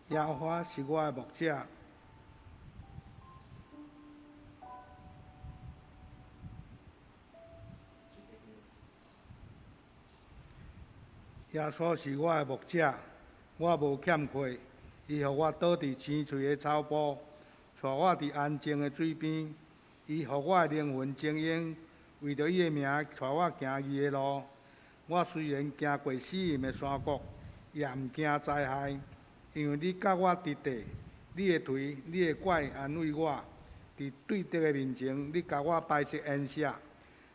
耶和华是我的牧者，耶稣是我的牧者，我无欠缺。伊予我倒伫青翠的草坡，带我伫安静的水边。伊予我的灵魂静养，为着伊的名，带我行义的路。我虽然行过死荫的山谷，也毋惊灾害，因为你甲我伫地，你的锤、你的拐安慰我。伫对敌的面前，你甲我摆设宴席，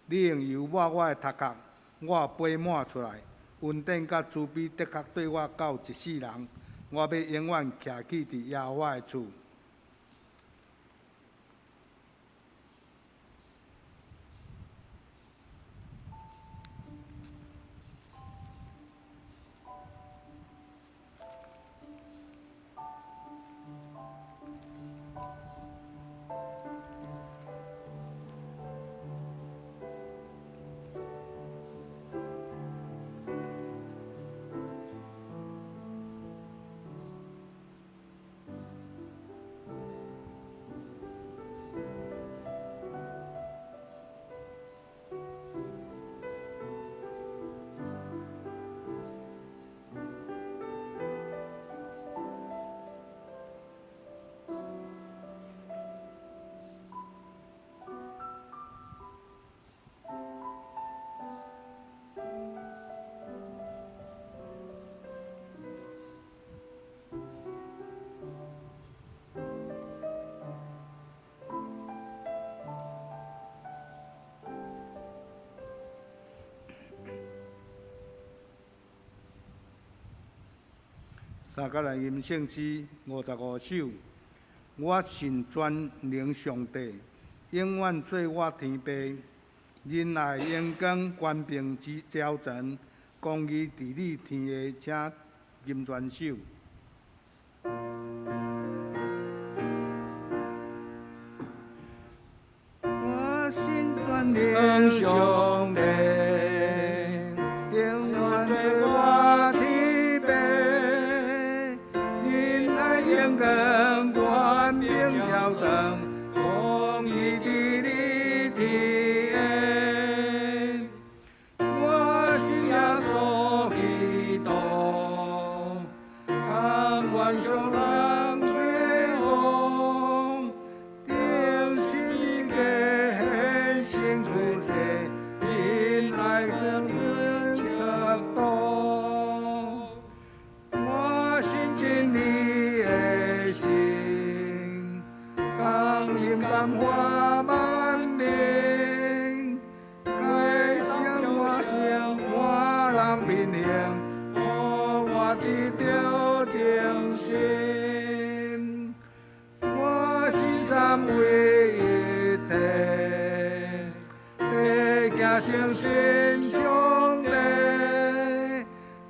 你用油抹我的头壳，我杯满出来。恩典甲慈悲的确对我到一世人，我要永远徛起伫耶和华的厝。三角来吟圣诗55首。我信全能上帝，永远做我天父。仁爱阳光官兵之朝晨，公义治理天下，请吟全首。我信全能上帝，永远做我天父。仁爱阳光官兵朝晨，公义治理天下。我信耶稣基督，甘愿上人吹风，定是你嘅圣出世，仁爱永远特多。我信真理的心，刚硬感化万灵，该向我向我人平衡，我得着定心。我信三位一体，地行诚信上帝。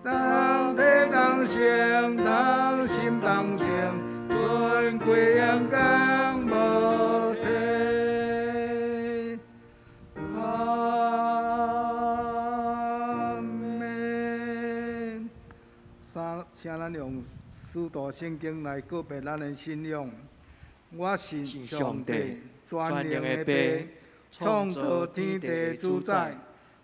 当体当诚，当心当情，尊贵阳光无体。阿门。请咱用使徒圣经来告别咱的信仰。我信上帝，全能的父，创造天地的主宰。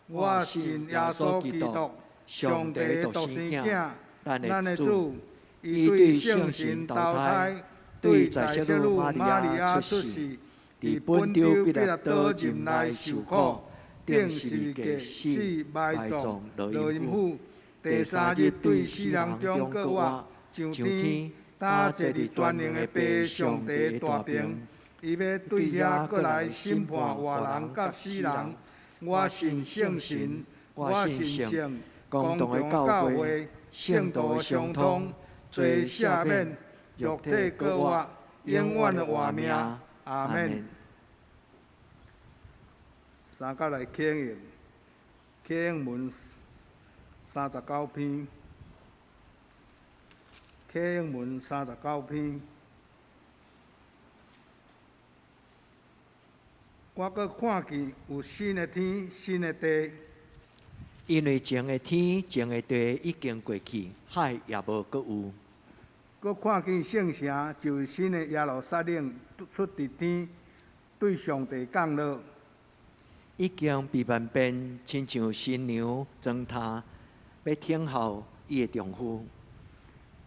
我信耶稣基督，上帝独生囝，咱的主。伊对圣神投胎，对在小女玛利亚出世，伫本州彼拉多任内受苦，定时过死，埋葬落阴府。第三日对死人中搁活，上天，搭坐伫全能的父上帝大屏。伊要对遐搁来审判活人甲死人。我信圣神，我信圣公共的教会，圣道相通，罪赦免，肉体搁活，永远的活命。阿门。三角来启应，启应文39篇，启应文39篇。我搁看见有新的天，新的地。因为前的天、前的地已经过去，海也无搁有。搁看见圣城，就是新的耶路撒冷，出伫天，对上帝降落。已经被万变，亲像新娘装塔，要听候伊的丈夫。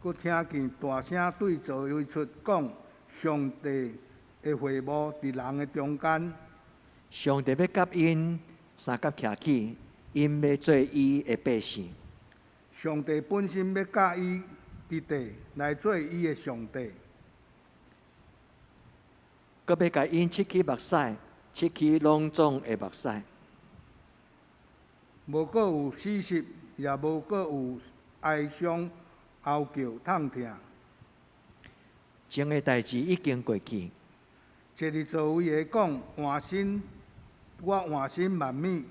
佮听见大声对座位出讲：上帝的会幕伫人的中间，上帝要甲因三角徛起，因要做伊的百姓。上帝本身要甲伊伫地来做伊的上帝，佮要甲因拭去目屎，拭去拢总的目屎。无阁有死息，也无阁有哀伤、嚎叫、痛疼。前的代志已经过去，坐伫座位的讲：我换心万美。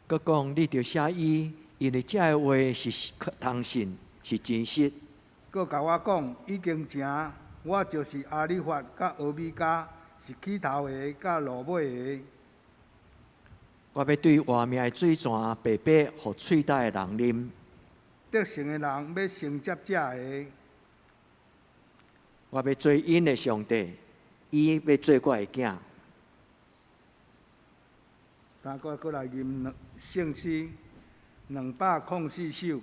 佮讲你着写伊，因为这个话是通信，是真实。佮甲我讲，已经成，我就是阿里法甲俄米加，是起头的甲落尾的。我要对活命的水泉白白互喙焦的人啉。得胜的人要承接这个。我要做因的上帝，伊要做我的囝。三个过来念圣诗204首。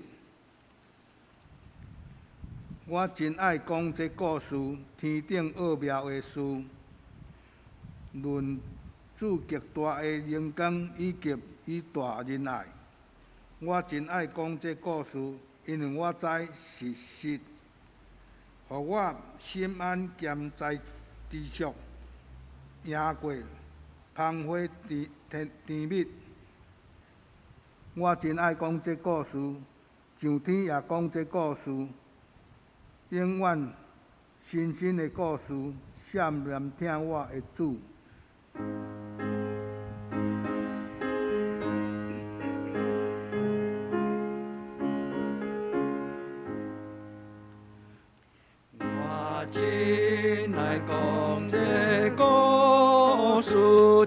我真爱讲这故事，天顶奥妙的事，论主极大的荣光以及伊大仁爱。我真爱讲这故事，因为我知是实，互我心安兼在知足，赢过芳华甜蜜。我真爱讲这故事，上天也讲这故事，永远新鲜的故事，闪念听我的主。我真爱讲这故事，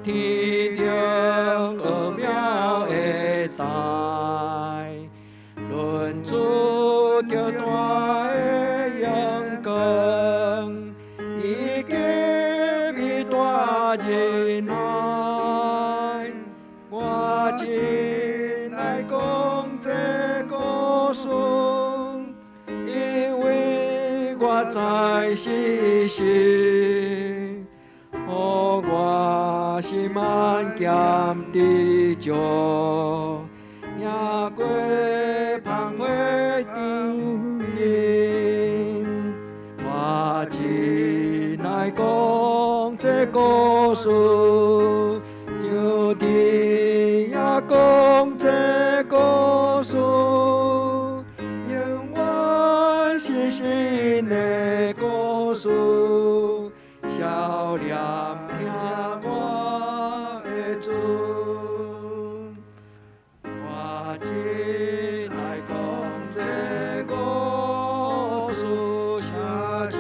天顶奥妙的代，论主极大的荣光，以及伊大仁爱。我真爱讲这故事，因为我知是实，予我心安兼知足，赢过芳华甜蜜。我真爱讲这故事，上天也讲这故事，永远是新的故事，笑脸听我的主。我真爱讲这故事，写像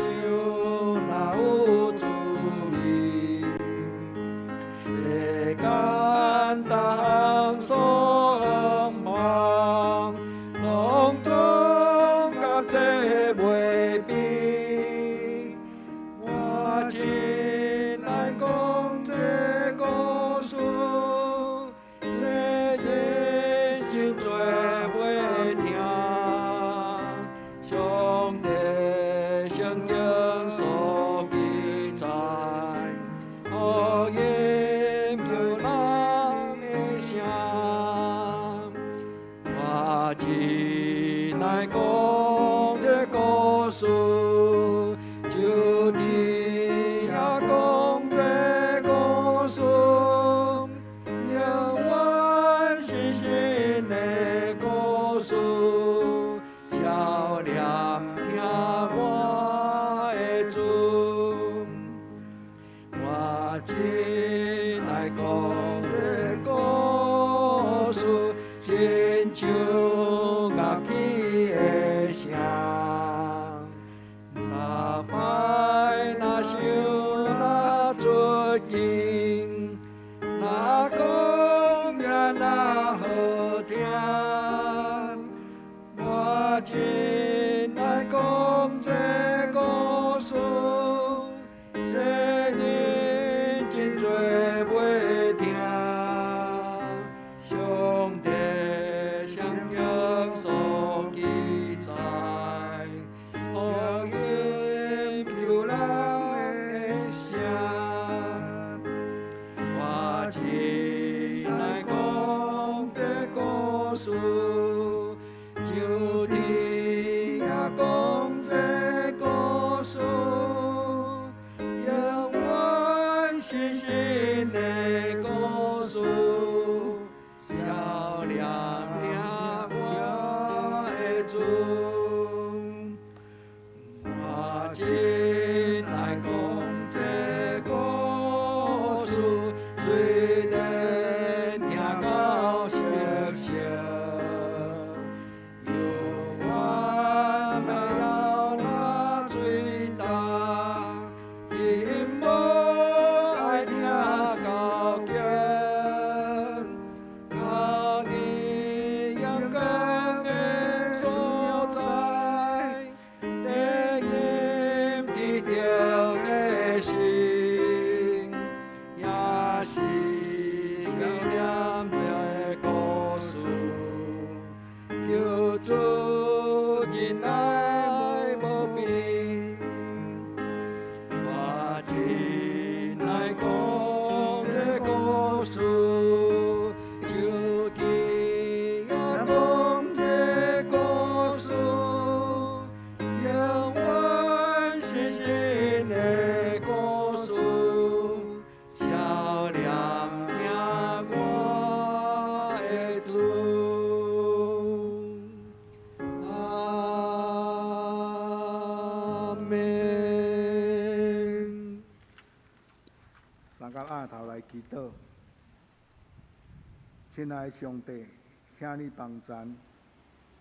若有滋味，世间当所望，拢总甲这袂比。我真爱讲这故事，世人真多袂听，上帝圣经所记载，福音叫人的声。我真爱讲这故事，就地也讲这故事，永远是新的故事，笑脸听我的主。我真爱讲这故事，亲像乐器的声。大摆若想若出境，若讲也若好听。我真爱讲这故事，世人真多袂听，上帝圣经祈祷。亲爱的上帝，请你帮咱，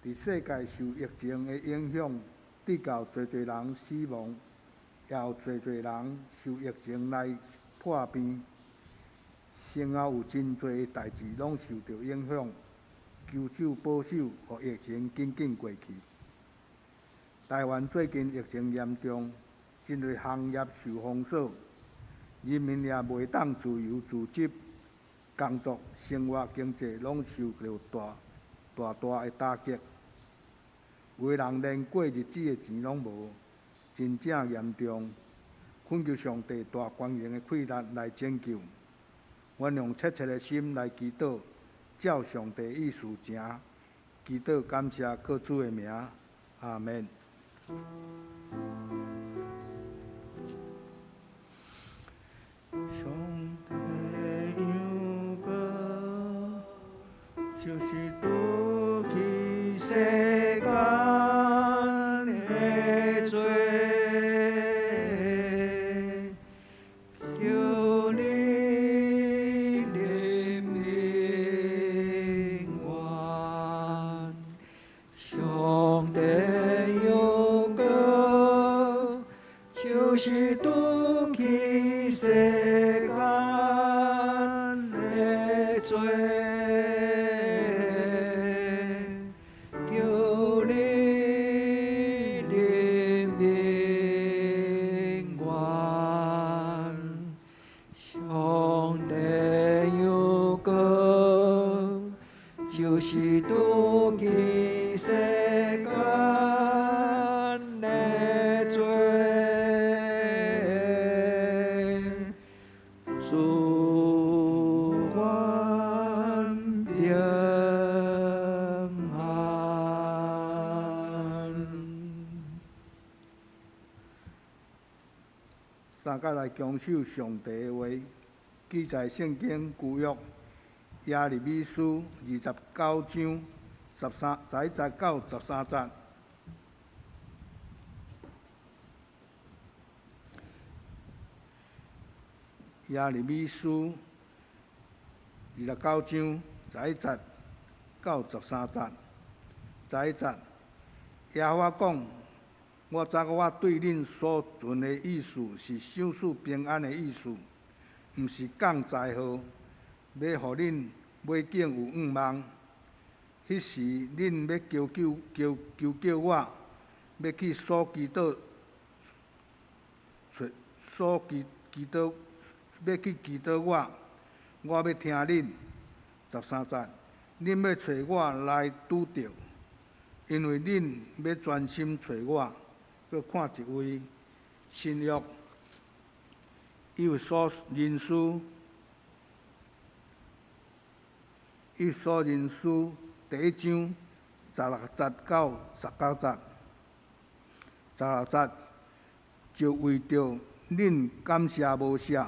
伫世界受疫情的影响，直到侪人死亡，也有侪人受疫情来破病。生后有真侪代志拢受到影响，求主保守，互疫情紧紧过去。台湾最近疫情严重，真侪行业受封锁，人民也袂当自由自执，工作、生活、经济拢受到大的打击。有的人连过日子的钱拢无，真正严重。恳求上帝大光荣的气力来拯救。阮用切切的心来祈祷，照上帝意思行，祈祷感谢靠主的名，阿免。上帝有个就是渡去世间的罪。是渡去世间的罪，求你怜悯我。上帝有个就是渡去世间的罪。三甲来强守上帝的话，记在圣经旧约耶利米书29章13到13节。耶利米书29章11节到13节。11节，耶和华讲：我知我对恁所存的意思是想赐平安的意思，毋是降灾祸，要互恁尾景有盼望。迄时恁要求救我，要去所祈祷要去祈祷我，我要听恁。13节，恁要找我来拄着，因为恁要专心找我。搁看一位新约，以弗所人书第1章16节到19节。16节，就为着恁感谢无煞，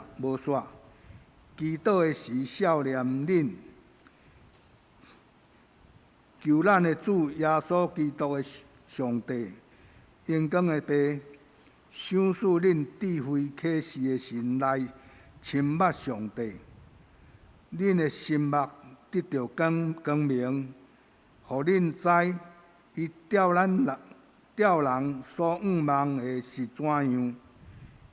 祈祷的时少念恁，求咱的主耶稣基督的上帝，荣光的爸，赏赐恁智慧启示的神来亲捌上帝，恁的心目得到光明，互恁知伊吊人所盼望的是怎样，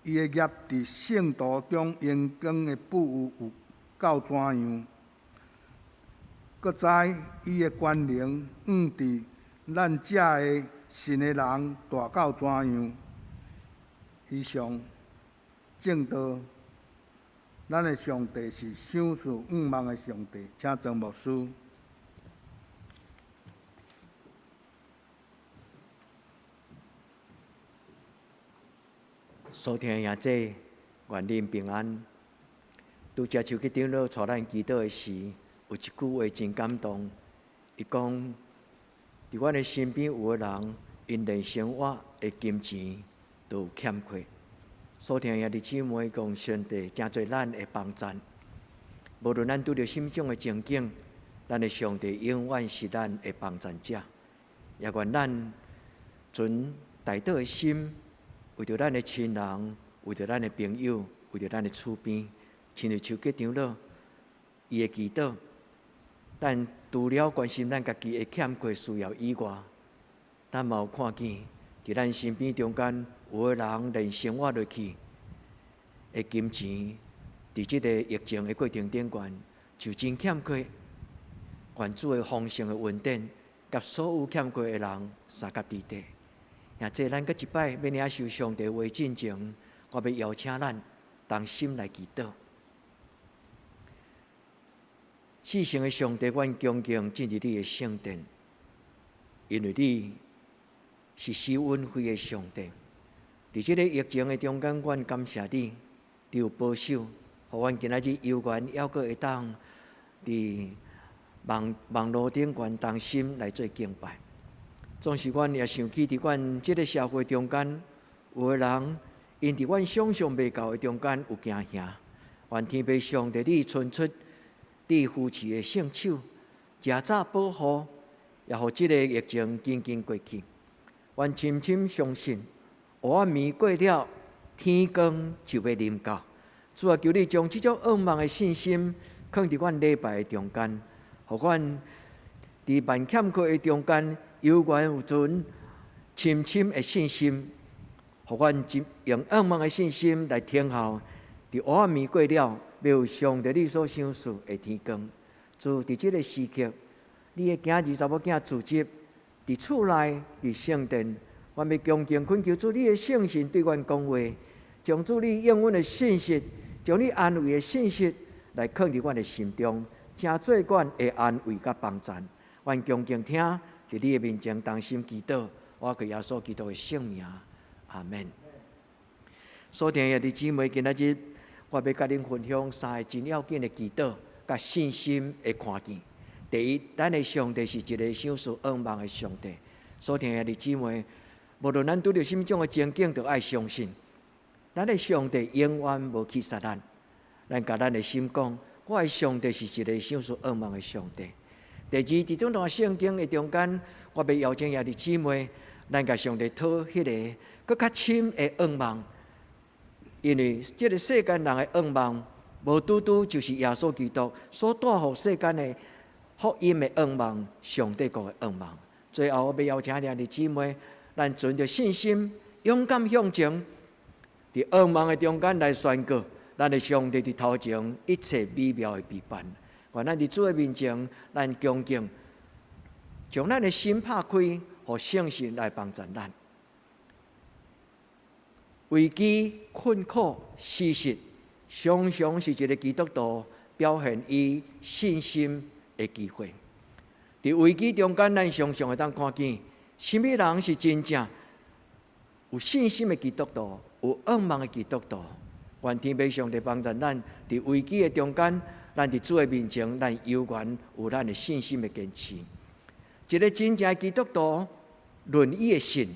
伊的业伫圣徒中荣光的不有到怎样，搁知伊的权能伫咱遮的信的人大到怎样。以上正道，咱的上帝是赏赐盼望的上帝，请庄牧师。所听兄姐，愿恁平安。拄则手机顶落带咱祈祷的时，有一句话真感动。伊讲，伫阮的身边有个人，因连生活的金钱都有欠缺。所听兄弟姊妹讲，上帝真侪咱的帮赞。无论咱拄着什么种的情景，咱的上帝永远是咱的帮赞者。也愿咱存大道的心，为着咱的亲人，为着咱的朋友，为着咱的厝边，亲像手机长老伊的祈祷，但除了关心咱家己的欠缺需要以外，咱嘛有看见伫咱身边中间有的人连生活落去的金钱，伫即个疫情的过程顶悬就真欠缺。愿主的丰盛的恩典，甲所有欠缺的人三甲伫地。也即咱搁一摆要领受上帝话进前，我要邀请咱同心来祈祷。至圣的上帝，阮恭敬进入你的圣殿，因为你是施恩惠的上帝。伫即个疫情的中间，阮感谢你，你有保守，互阮今仔日犹原还阁会当伫网络顶悬同心来做敬拜。总是阮也想起伫阮即个社会中间，有的人因伫阮想象袂到的中间有惊吓。愿天父上帝，你伸出你扶持的圣手，加早保护，也互即个疫情渐渐过去。阮深深相信，黑暝过了，天光就要临到。主啊，求你将即种恶梦的信心放伫阮礼拜的中间，互阮伫万欠缺的中间，犹原有存深深的信心，互阮用恶梦的信心来听候。伫黑暝过了，要有上帝你所想事的天光。主伫即个时刻，你的囝儿查某囝自执伫厝内，伫圣殿，我要恭敬恳求主你的圣神对阮讲话，将主你应允的信息，将你安慰的信息来放伫阮的心中，正做阮的安慰甲帮助。阮恭敬听，伫你的面前同心祈祷，我靠耶稣基督的圣名，阿门。所听的弟姊妹，今仔日我要甲恁分享三个真要紧的祈祷，甲信心的看见。第一，咱的上帝是一个想事恶梦的上帝。所听的弟姊妹，无论咱拄着什么种的情景，都爱相信，咱的上帝永远无去杀咱。咱甲咱的心讲，我的上帝是一个想事恶梦的上帝。第二，伫这段圣经的中间，我要邀请兄弟姊妹，咱甲上帝讨迄个更较深的恶梦。因为这个世间人的恶梦，无拄拄就是耶稣基督所带予世间的福音的恶梦，上帝国的恶梦。最后，我要邀请兄弟姊妹，咱存着信心，勇敢向前，伫恶梦的中间来宣告，咱的上帝伫头前一切美妙的陪伴。愿咱伫主的面前，咱恭敬，将咱的心拍开，互圣神来帮助咱。危机、困苦、失实，常常是一个基督徒表现伊信心的机会。伫危机中间，咱常常会当看见，什么人是真正有信心的基督徒，有恶梦的基督徒。愿天父上帝帮助咱，伫危机的中间，咱伫主的面前，咱犹原有咱的信心的坚持。一个真正的基督徒，论伊的信，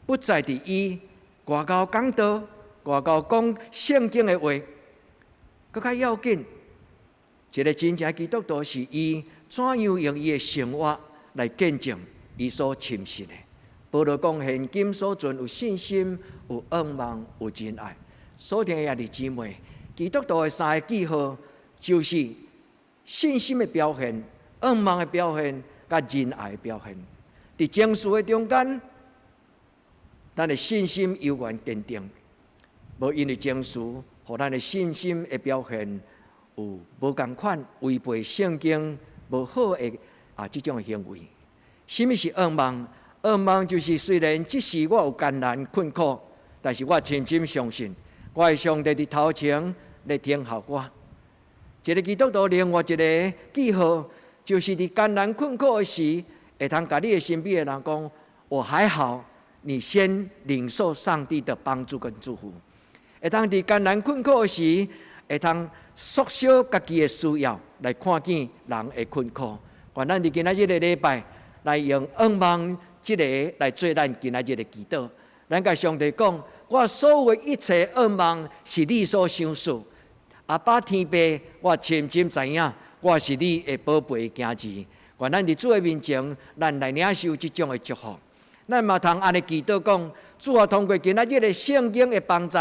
不在伫伊外交讲道，外交讲圣经的话，更较要紧。一个真正的基督徒是伊怎样用伊的生活来见证伊所深信的。保罗讲：现今所存有信心，有恶梦，有真爱。所听的兄弟姊妹，基督徒的三个记号，就是信心的表现、恶梦的表现、甲仁爱的表现。伫情绪的中间，咱的信心犹原坚定，无因为情绪，互咱的信心的表现有无共款，违背圣经无好的这种行为。什么是恶梦？恶梦就是虽然即时我有艰难困苦，但是我深深相信，我的上帝伫头前来听候我。一个基督徒另外一个记号，就是伫艰难困苦的时，会通甲你的身边的人讲：我还好。你先领受上帝的帮助跟祝福，会通伫艰难困苦的时，会通缩小家己的需要，来看见人的困苦。愿咱伫今仔日的礼拜，来用恶梦这个来做咱今仔日的祈祷。咱甲上帝讲：我所有的一切恶梦是你所想事。阿爸天父，我深深知影，我是你的宝贝的囝儿。愿咱伫主的面前，咱来领受这种的祝福。咱嘛通安尼祈祷讲，主啊，通过今仔日的圣经的帮助，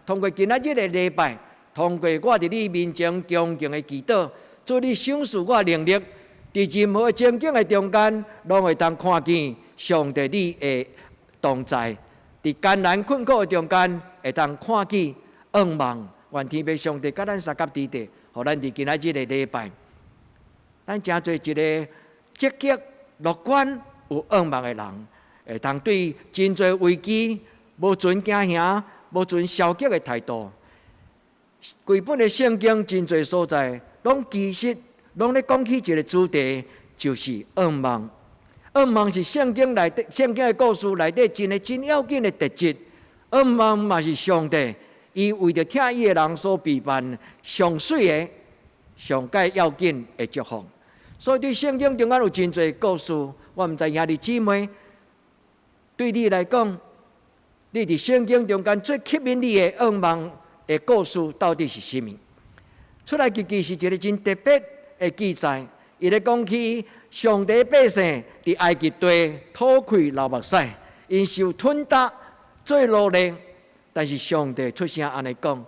通过今仔日的礼拜，通过我伫你面前恭敬的祈祷，做你赏赐我能力，伫任何情景的中间，拢会当看见上帝你的同在；伫艰难困苦的中间，会当看见盼望。愿天父上帝甲咱三甲之地，互咱伫今仔日的礼拜，咱真做一个积极、乐观、有盼望的人，会当对真侪危机无存惊吓、无存消极的态度。规本的圣经真侪所在，其实拢咧讲起一个主题，就是盼望。盼望是圣经的故事内底真要紧的特质。盼望嘛是上帝，伊为着听伊的人所备办上水的、上界要紧的祝福。所以对圣经中间有真侪故事，我毋知兄弟姊妹，对你来讲，你伫圣经中间最吸引你的盼望的故事到底是甚么？出来其实是一个真特别的记载，伊咧讲起上帝百姓伫埃及地吐开流目屎，因受吞打做奴隶，但是上帝出声安尼讲：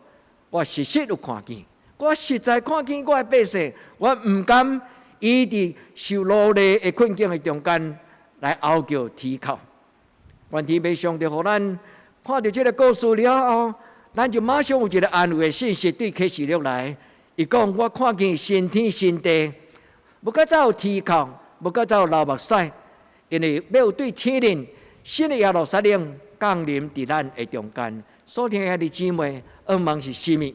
我实有看见，我实在看见我的百姓，我毋甘伊伫受奴隶的困境的中间来哀叫啼哭。愿天父上帝，互咱看到这个故事了后，咱就马上有一个安慰的信息对启示录来。伊讲：我看见新天新地，无搁再有啼哭，无搁再有流目屎，因为要有对天灵新的耶路撒冷降临伫咱的中间。所听兄弟姊妹，盼望是甚么？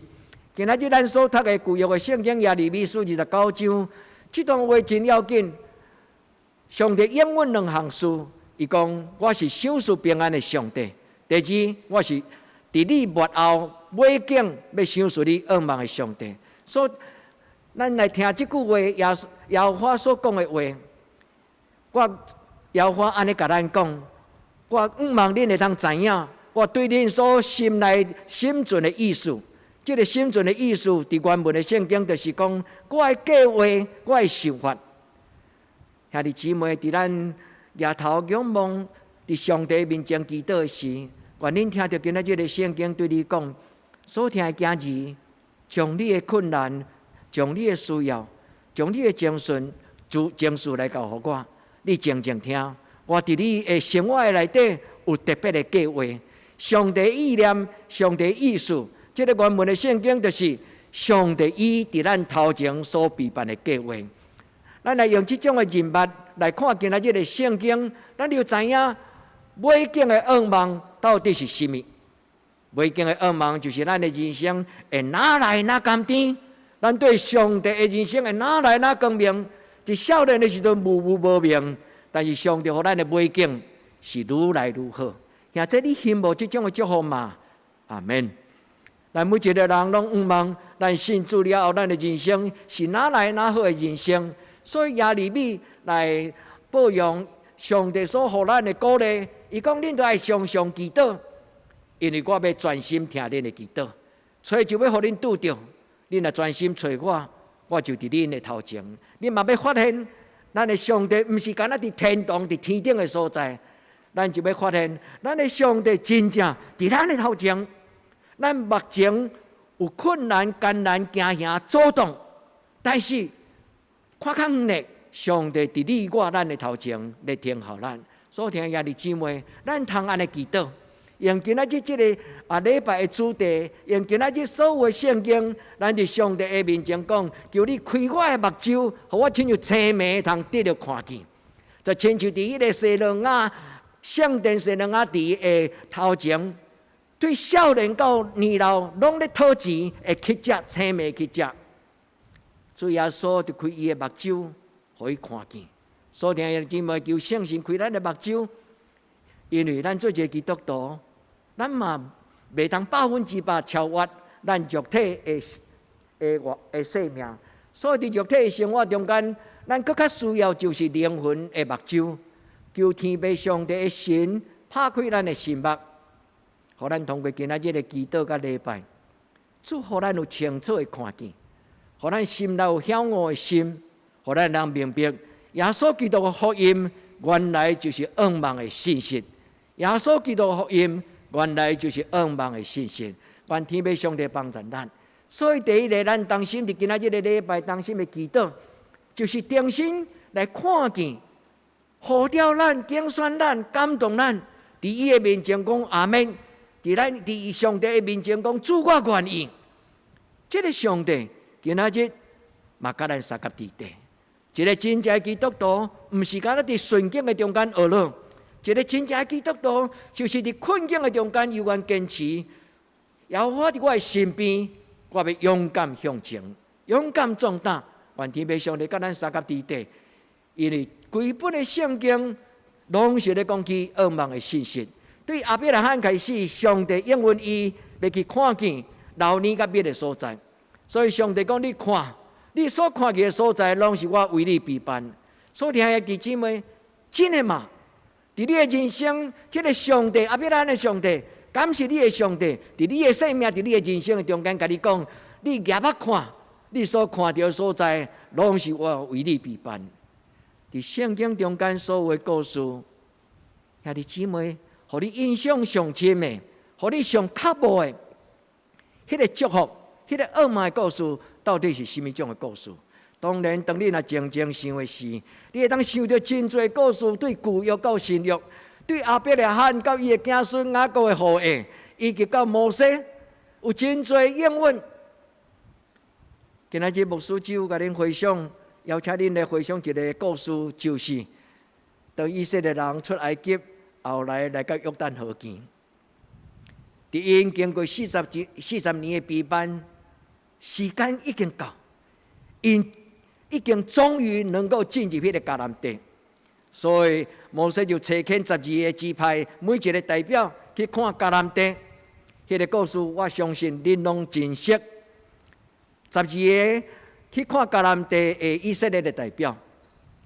今仔日咱所读的旧约的圣经耶利米书29章，这段话真要紧。上帝应允两项事，伊讲：我是赏赐平安的上帝。第二，我是伫你末后尾景要赏赐你盼望的上帝。所以，咱来听这句话，耶和华所讲的话。耶和华安尼甲咱讲：我盼望恁会通知影，我对恁所心内心存的意思。这个心存的意思，伫原文的圣经就是讲，我的计划，我的想法。兄弟姊妹，伫咱抬头仰望伫上帝面前祈祷时，愿恁听到今仔日的圣经对你讲，所听的经字，将你的困难，将你的需要，将你的情绪来交互我，你静静听。我伫你的生活的内底有特别的计划，上帝意念，上帝意思。这个原文的圣经就是上帝伊伫咱头前所备办的计划。咱来用这种的人物来看今仔日的圣经，咱就知影尾景的盼望到底是甚么。尾景的盼望就是咱的人生会哪来哪甘甜，咱对上帝的人生会哪来哪光明。伫少年的时阵无无明，但是上帝予咱的尾景是愈来愈好。现在你羡慕这种的祝福吗？阿门。咱每一个人拢盼望，咱信主了后，咱的人生是哪来哪好的人生。所以耶利米来报扬上帝所予咱的鼓励，伊讲：恁都爱常常祈祷，因为我要专心听恁的祈祷，找就要互恁拄着。恁若专心找我，我就伫恁的头前。恁嘛要发现，咱的上帝毋是干那伫天堂、伫天顶的所在，咱就要发现，咱的上帝真正伫咱的头前。咱目前有困难、艰难、惊吓阻挡，但是看较远的上帝伫你我咱的头前来听候咱。所听兄弟姊妹，咱通安尼祈祷，用今仔日这个礼拜的主题，用今仔日所有的圣经，咱伫上帝的面前讲，求你开我的目睭，互我亲像青梅通得着看见，就亲像伫迄个西罗亚圣殿西罗亚伫的头前。对少年到年老，拢咧讨钱，会去食青梅去食。所以耶稣就开伊的目睭，互伊看见。所以听兄弟姊妹，求圣神开咱的目睭，因为咱做一个基督徒，咱嘛袂通100%超越咱肉体的生命。所以伫肉体的生活中间，咱更较需要就是灵魂的目睭，求天父上帝的神拍开咱的心目。互咱通过今仔日的祈祷甲礼拜，主互咱有清楚的看见，互咱心内有晓悟的心，互咱能明白耶稣基督的福音原来就是盼望的信息。耶稣基督的福音原来就是盼望的信息。愿天父上帝帮助咱。所以第一个，咱当心伫今仔日的礼拜当心的祈祷，就是定心来看见，呼召咱、拣选咱、感动咱，伫伊的面前讲阿门，伫上帝的面前讲主我愿意。这个上帝今仔日嘛，甲咱三甲伫地。一个真正的基督徒，毋是干那伫顺境的中间学乐；一个真正的基督徒，就是伫困境的中间犹原坚持。耶和华伫我的身边，我要勇敢向前，勇敢壮大。愿天父上帝甲咱三甲伫地，因为规本的圣经拢是咧讲起噩梦的信息。对亚伯拉罕开始，上帝应允伊要去看见老年甲灭的所在，所以上帝讲：你看。你所看见的所在，拢是我为你备办。所听的弟姊妹，真的嘛？伫你的人生，这个上帝，阿伯拉罕的上帝，感谢你的上帝，伫你的生命，伫你的人生的中间，甲你讲，你眼目看，你所看到的所在，拢是我为你备办。伫圣经中间所有的故事，兄弟姊妹，互你印象上深的，互你上刻薄的，迄个祝福，迄个噩梦的故事。到底是什么种的故事？当然，当你若静静想的时，你会当想到真侪故事，对旧约到新约，对亚伯拉罕到伊的子孙雅各的后裔，以及到摩西，有真侪应允。今仔日牧师只有甲恁回想，邀请恁来回想一个故事，就是当以色列人出埃及，后来到约旦河边，伫因经过40年的备办。时间已经到，因已经终于能够进入迄个迦南地，所以摩西就差遣12个支派，每一个代表去看迦南地。迄个故事，我相信恁拢真熟。12个去看迦南地的以色列的代表，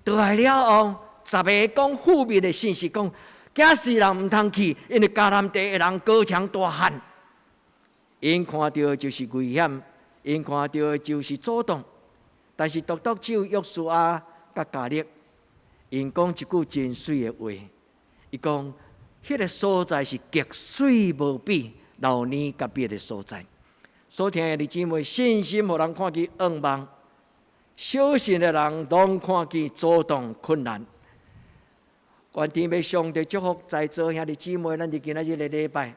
倒来了后，10个讲负面的信息，讲假使人唔通去，因为迦南地的人高强大汉，因看到的就是危险。因看到的就是阻挡，但是独只有约书亚甲迦勒，因讲一句真水的话，伊讲迄个所在是极水无比，老年甲别的所在。所听的弟姊妹，信心互人看见噩梦，小信的人拢看见阻挡困难。愿天父上帝祝福在座兄弟姊妹，咱伫今仔日的礼拜，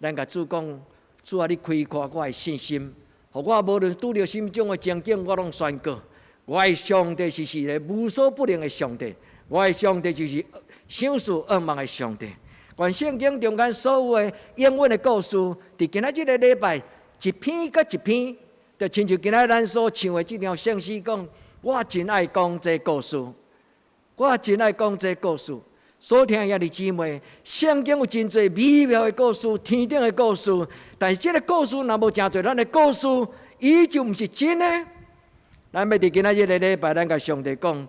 咱甲主讲，主啊，你开阔我的信心。互我无论拄着什么种的情景，我拢宣告：我的上帝是一个无所不能的上帝，我的上帝就是想事噩梦的上帝。愿圣经中间所有的应允的故事，伫今仔日的礼拜，一篇搁一篇，就亲像今仔咱所唱的这条圣诗讲：我真爱讲这故事，我真爱讲这故事。所听兄弟姊妹，圣经有真侪美妙的故事，天顶的故事，但是这个故事若无真侪咱的故事，伊就毋是真的。咱要伫今仔日的礼拜，咱甲上帝讲，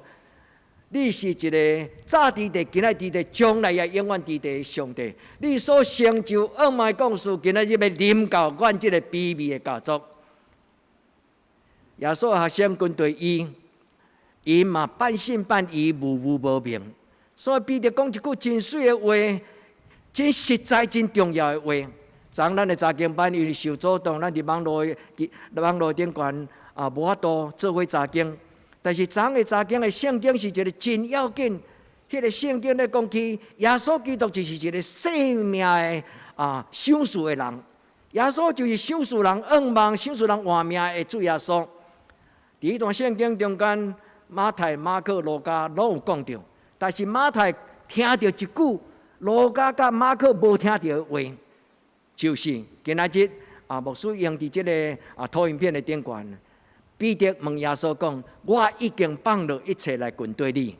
你是一个早伫地、今仔伫地、将来也永远伫地的上帝。你所成就噩梦的故事，今仔日要临到阮这个卑微的家族。耶稣学生军队伊嘛半信半疑，模糊无明。所以彼得讲一句真水的话，真实在、真重要的话。昨咱的查经班因为受阻挡，咱伫网络顶悬无法度做伙查经。但是昨的查经的圣经是一个真要紧，迄个圣经咧讲起耶稣基督就是一个生命的想事的人。耶稣就是想事人噩梦、想事人活命的主耶稣。伫迄段圣经中间，马太、马可、路加拢有讲到。但是马太听到一句，路加甲马可无听到的话，就是今仔日牧师用伫这个投影片的顶悬，彼得问耶稣讲：我已经放了一切来跟对你，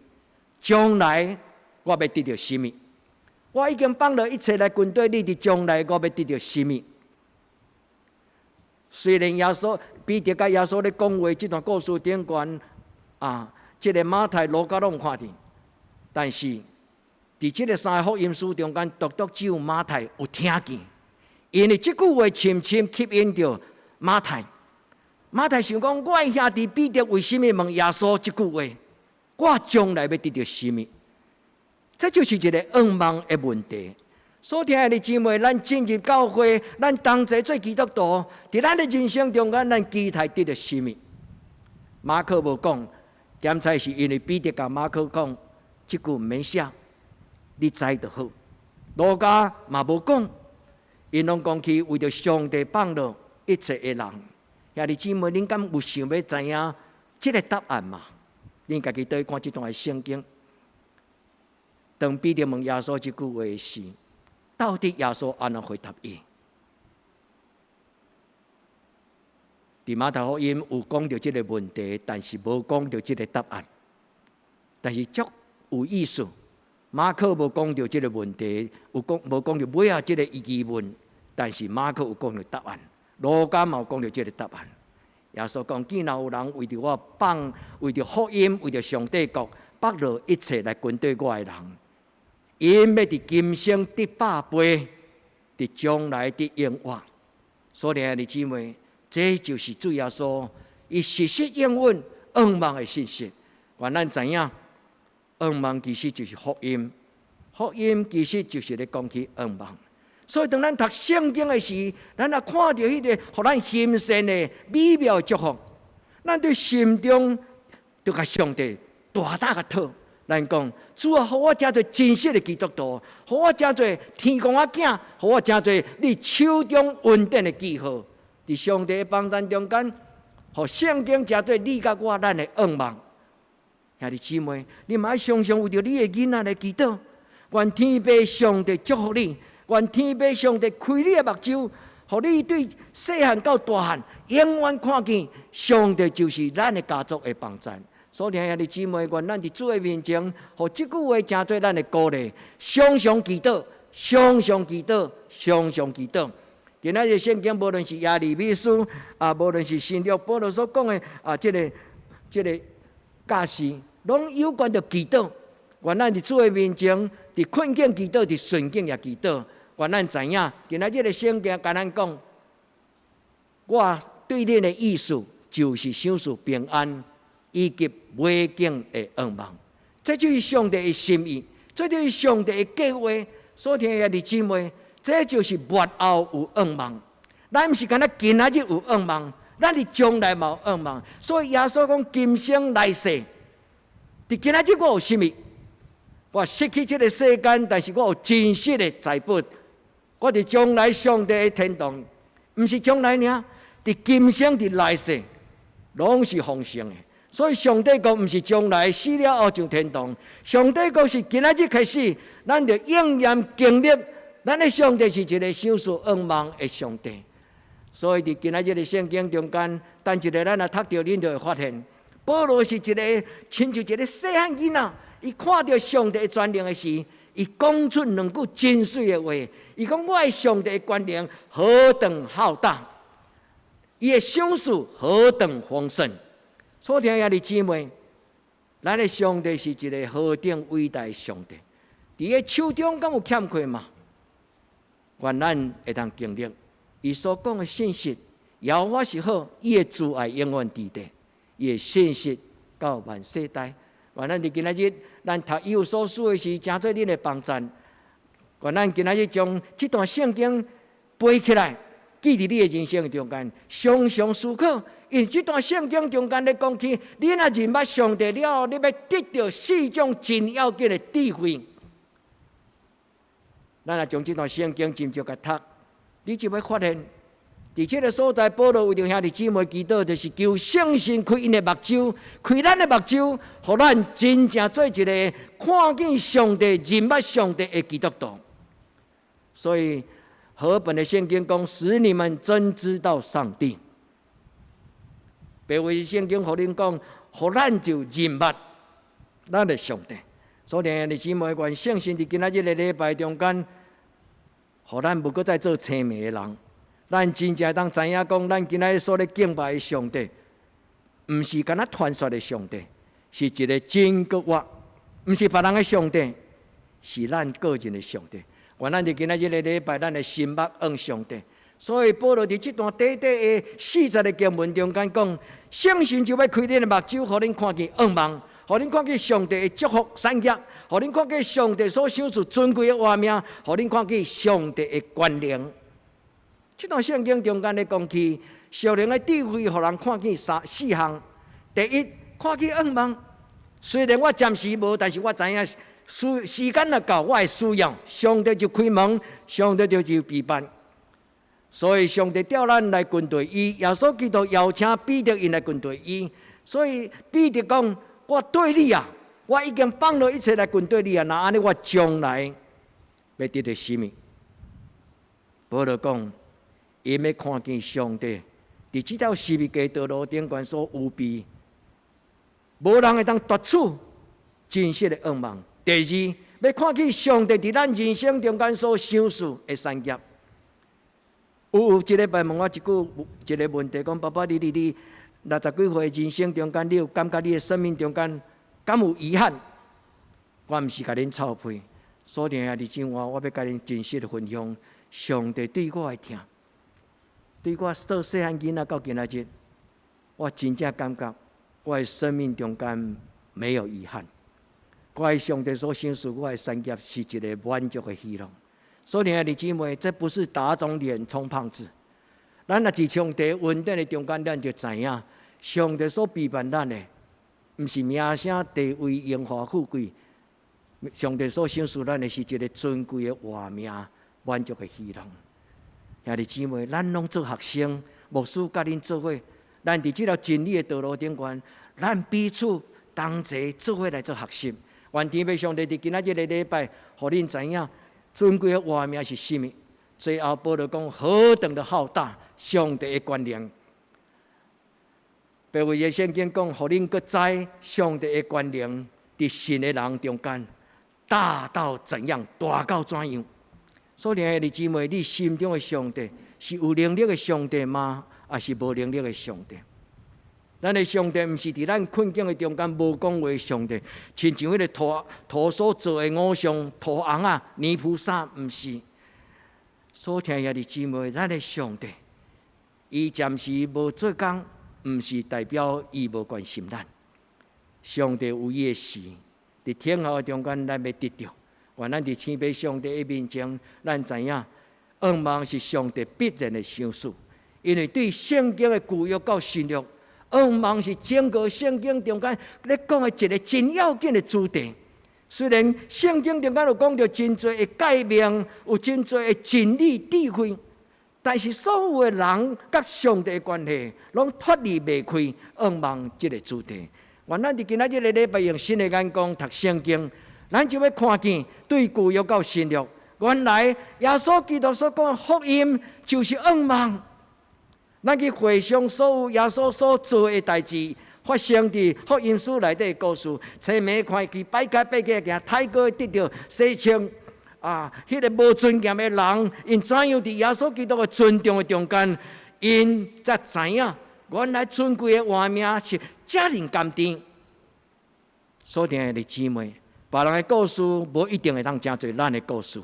将来我要得到什么？我已经放了一切来跟对你，伫将来我要得到什么？虽然彼得甲耶稣咧讲话，这段故事顶悬这个马太、路加拢看见。但是，伫这个三个福音书中间，独只有马太有听见，因为这句话深深吸引着马太。马太想讲，我的兄弟彼得为什么问耶稣这句话？我将来要得到什么？这就是一个噩梦的问题。所听的姊妹，咱进入教会，咱同齐做基督徒，伫咱的人生中间，咱期待得到什么？马可无讲，点猜是因为彼得甲马可讲，即句毋免写，你知就好。路加嘛无讲，因拢讲去为着上帝放落一切的人。兄弟姊妹，恁敢有想要知影即个答案嘛？恁家己倒去看即段的圣经。当彼得问耶稣即句话时，到底耶稣安怎回答伊？伫马太福音有讲到即个问题，但是无讲到即个答案。但是足有意思。马可无讲到即个问题，无讲到尾仔即个疑问，但是马可有讲到答案。路加嘛有讲到即个答案。耶稣讲：既然有人为着我放，为着福音，为着上帝国，放落一切来跟对我的人，因要伫今生得百倍，伫将来得永活。所以，兄弟姊妹，这就是主耶稣伊实实应允愿望的信息。愿咱知影，愿望其实就是福音，福音其实就是咧讲起愿望。所以，当咱读圣经的时，咱也看到迄个互咱欣赏的美妙的祝福，咱对心中就甲上帝大大个讨。咱讲，主啊，互我真侪真实的基督徒，互我真侪天公仔囝，互我真侪你手中恩典的记号，伫上帝的帮助中间，互圣经真侪你甲我咱的愿望。兄弟姊妹，你嘛要常常为着你的囡仔来祈祷，愿天父上帝祝福你。愿天父上帝开你的目睭，互你对细汉到大汉，永远看见上帝就是咱的家族的帮助。所以兄弟姊妹，愿咱伫主的面前，互即句话真做咱的鼓励，常常祈祷，常常祈祷，常常祈祷。今仔日圣经无论是耶利米书啊，无论是新约保罗所讲的啊，即个教示，拢有关着祈祷。愿咱伫主的面前，伫困境祈祷，伫顺境也祈祷。愿咱知影，今仔日的圣经甲咱讲，我对恁的意思就是享受平安以及美景的愿望。这就是上帝的心意，这就是上帝的计划。所以，兄弟姊妹，这就是末后有愿望。咱毋是干那今仔日有愿望，咱是将来嘛有愿望。所以耶稣讲：今生来世，伫今仔日我有啥物？我失去这个世间，但是我有真实的财宝。我伫将来上帝的天堂，毋是将来尔，伫今生伫来世，拢是丰盛的。所以上帝国毋是将来死了后上天堂，上帝国是今仔日开始，咱就应验经历。咱的上帝是一个享受愿望的上帝。所以伫今仔日的圣经中间，等一个咱若读到，恁就会发现，保罗是一个亲像一个细汉囡仔，伊看到上帝的权能的时，伊讲出两句真水的话。伊讲：我的上帝的权能何等浩大，伊的享受何等丰盛。所以，兄弟姊妹，咱的上帝是一个何等伟大的上帝。伫个手中敢有欠缺嘛？愿咱会当经历伊所讲的信息，遥我是好，伊的慈爱永远伫地，伊的信息到万世代。愿咱伫今仔日，咱读以有所书的时，真做恁的帮助。愿咱今仔日将这段圣经背起来，记伫你的人生中间，常常思考。因这段圣经中间咧讲起，你若认捌上帝了后，你要得到4种真要紧的智慧。咱若将这段圣经真正甲读，你就会发现，伫这个所在，保罗为着兄弟姊妹祈祷，就是求圣神开因的目睭，开咱的目睭，互咱真正做一个看见上帝、认捌上帝的基督徒。所以，和本的圣经讲，使你们真知道上帝。白话圣经互恁讲，互咱就认捌咱的上帝。所以，兄弟姊妹，愿圣神伫今仔日的礼拜中间，互咱无搁再做青迷的人。咱真正当知影讲，咱今仔日所咧敬拜的上帝，毋是干那传说的上帝，是一个真国活，毋是别人的上帝，是咱个人的上帝。愿咱伫今仔日的礼拜，咱的心目向上帝。所以保罗伫这段短短的40个经文中间讲，圣神就要开恁的目睭，互恁看见愿望，互恁看见上帝的祝福产业，互恁看见上帝所享受尊贵的画面，互恁看见上帝的权能。这段圣经中间咧讲起，属灵的智慧，互人看见四项。第一，看见愿望。虽然我暂时无，但是我知影时间若到，我会需要，上帝就开门，上帝就陪伴。所以上帝调咱来军队伊，耶稣基督邀请彼得因来军队伊。所以彼得讲：我对你啊，我已经放了一切来军队你啊，那安尼我将来要得到生命。保罗讲，伊要看见上帝伫这条十字架道路顶悬所有备，无人会当夺取真实的愿望。第二，要看见上帝伫咱人生中间所享受的产业。有一礼拜问我一个问题，讲爸爸，你60几岁人生中间，你有感觉你的生命中间敢有遗憾？我毋是甲恁臭屁，锁定兄弟姊妹，我要甲恁真实的分享，上帝对我的疼，对我做细汉囡仔到今仔日，我真正感觉我的生命中间没有遗憾。我的上帝所享受我的产业是一个满足的喜乐。所以，兄弟姊妹，这不是打肿脸充胖子。咱若伫上帝稳定的中间，咱就知影，上帝所陪伴咱的，毋是名声、地位、荣华富贵。上帝所享受咱的是一个尊贵的画面，满足的喜乐。兄弟姊妹，咱拢做学生，牧师甲恁做伙，咱伫这条真理的道路顶悬，咱彼此同齐做伙来做学习。愿天父上帝伫今仔日的礼拜，互恁知影。尊贵的画面是什么？最后保罗讲：何等的浩大，上帝的权能。别位的圣经讲：互恁搁知上帝的权能伫信的人中间，大到怎样，大到怎样。所以，兄弟姊妹，你心中的上帝是有能力的上帝吗？还是无能力的上帝？咱的上帝毋是伫咱困境的中间无讲话的上帝，亲像迄个土所做的偶像、土翁啊、泥菩萨，毋是。所听兄弟姊妹，咱的上帝，伊暂时无做工，毋是代表伊无关心咱。上帝有伊的事，伫天后中间，咱要得到。愿咱伫天父上帝的面前，咱知影，愿望是上帝必然的享受，因为对圣经的旧约到新约。愿望是整个圣经中间咧讲的一个真要紧的主题。虽然圣经中间有讲到真多的界面，有真多的真理智慧，但是所有的人甲上帝的关系，拢脱离袂开愿望这个主题。愿咱伫今仔日的礼拜用新的眼光读圣经，咱就要看见对旧约到新约，原来耶稣基督所讲的福音就是愿望。咱去回想所有耶稣所做的代志，发生伫福音书内底的故事，青梅看去，摆街行，太过得到洗清迄个无尊严的人，因怎样伫耶稣基督的尊重的中间，因才知影原来尊贵的画面是遮尔甘甜。所以，兄弟姊妹，别人的故事无一定会当成做咱的故事，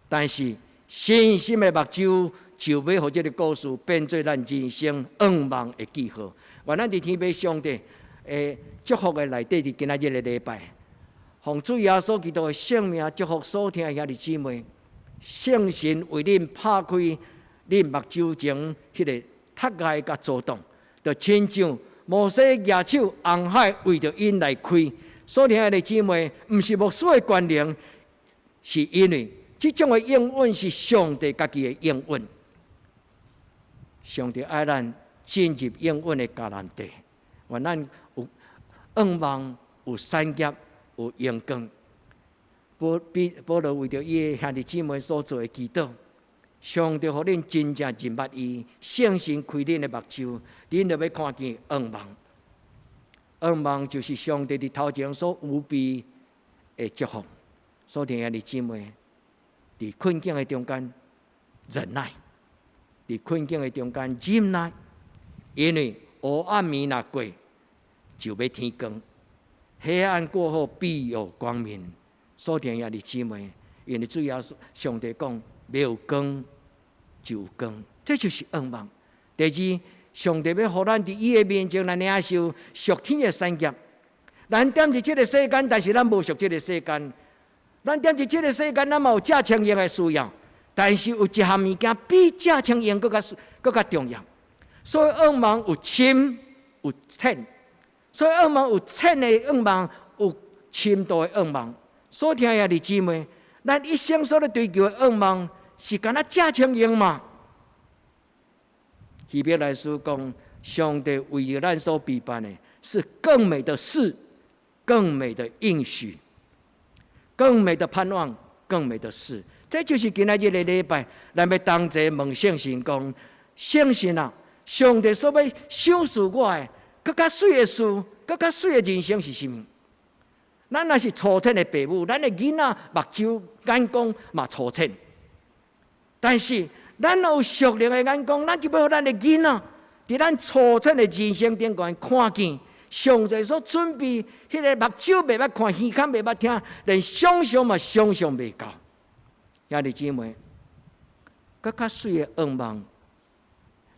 但是信心的目睭。就要互这个故事变做咱人生愿望的记号。愿咱伫天父上帝诶祝福的内底，伫今仔日的礼拜，奉主耶稣基督的圣名祝福所听的兄弟姊妹，圣神为恁拍开恁目睭前迄个黑暗甲阻挡，就亲像摩西举手，红海为着因来开。所以兄弟姊妹，毋是牧师的权能，是因为这种的应允是上帝家己的应允。上帝爱咱进入应允的迦南地，愿咱有愿望、有产业、有阳光。保罗为着伊的兄弟姊妹所做的祈祷，上帝互恁真正认捌伊，圣神开恁的目睭，恁就要看见愿望。愿望就是上帝伫头前所有备的祝福。所以兄弟姊妹，伫困境的中间忍耐。伫困境的中间忍耐，因为黑暗暝若过，就要天光；黑暗过后必有光明。所以兄弟姊妹，因为主要上帝讲，没有光就有光，这就是愿望。第二，上帝要互咱伫伊的面前来领受属天的产业，咱踮伫即个世间，但是咱无属即个世间。咱踮伫即个世间，咱嘛有正清用的需要，但是有一项物件比正清用更较重要。所以恶梦有深有浅，所以恶梦有浅的恶梦，有深度的恶梦。所听兄弟姊妹，咱一生所咧追求的恶梦，是敢若正清用吗？希伯来书讲，上帝为了咱所备办的，是更美的事，更美的应许，更美的盼望，更美的事。这就是今仔日的礼拜，咱要同齐问圣神讲：圣神啊，上帝所要赏赐我的，更较水的事，更较水的人生是什么？咱若是粗浅的父母，咱的囡仔目睭眼光嘛粗浅，但是咱若有属灵的眼光，咱就要让咱的囡仔伫咱粗浅的人生顶悬看见上帝所准备迄个目睭袂捌看，耳孔袂捌听，连想象嘛想象袂到。兄弟姊妹，更较水的愿望，